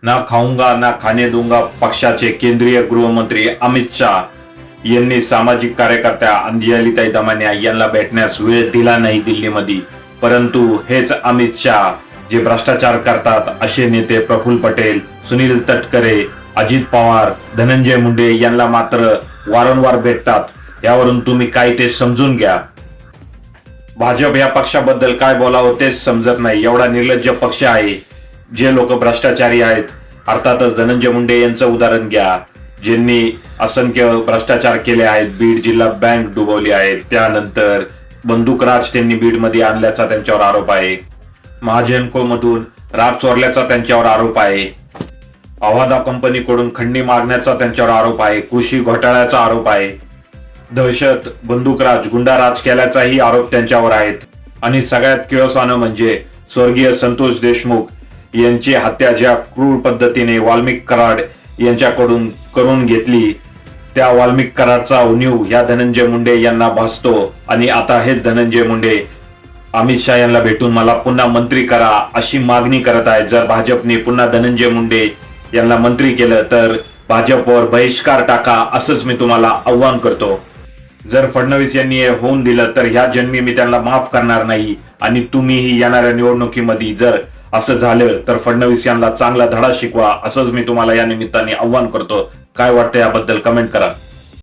ना खाऊंगा ना खाने दूंगा पक्षाचे केंद्रीय गृहमंत्री अमित शाह यांनी सामाजिक कार्यकर्त्या अंजलीताई दमानिया यांना भेटण्यास वेळ दिला नाही दिल्लीमध्ये. परंतु हेच अमित शाह जे भ्रष्टाचार करतात असे नेते प्रफुल्ल पटेल, सुनील तटकरे, अजित पवार, धनंजय मुंडे यांना मात्र वारंवार भेटतात. यावरून तुम्ही काय ते समजून घ्या. भाजप या पक्षाबद्दल काय बोलावं तेच समजत नाही. एवढा निर्लज्ज पक्ष आहे. जे लोक भ्रष्टाचारी आहेत, अर्थातच धनंजय मुंडे यांचं उदाहरण घ्या, ज्यांनी असंख्य भ्रष्टाचार केले आहेत. बीड जिल्हा बँक डुबवली आहे. त्यानंतर बंदूकराज त्यांनी बीडमध्ये आणल्याचा त्यांच्यावर आरोप आहे. महाजनको मधून राग चोरल्याचा त्यांच्यावर आरोप आहे. अवादा कंपनीकडून खंडणी मागण्याचा त्यांच्यावर आरोप आहे. कृषी घोटाळ्याचा आरोप आहे. दहशत, बंदूकराज, गुंडाराज केल्याचाही आरोप त्यांच्यावर आहेत. आणि सगळ्यात किळसानं म्हणजे स्वर्गीय संतोष देशमुख यांची हत्या ज्या क्रूर पद्धतीने वाल्मिक कराड यांच्याकडून करून घेतली, त्या वाल्मिक कराडचा उणीव ह्या धनंजय मुंडे यांना भासतो. आणि आता हेच धनंजय मुंडे अमित शाह यांना भेटून मला पुन्हा मंत्री करा अशी मागणी करत आहे. जर भाजपने पुन्हा धनंजय मुंडे यांना मंत्री केलं तर भाजपवर बहिष्कार टाका असंच मी तुम्हाला आव्हान करतो. जर फडणवीस यांनी हे होऊन दिलं तर ह्या जन्मी मी त्यांना माफ करणार नाही. आणि तुम्हीही येणाऱ्या निवडणुकीमध्ये जर असं झालं तर फडणवीस यांना चांगला धडा शिकवा असंच मी तुम्हाला या निमित्ताने आव्हान करतो. काय वाटतं याबद्दल कमेंट करा.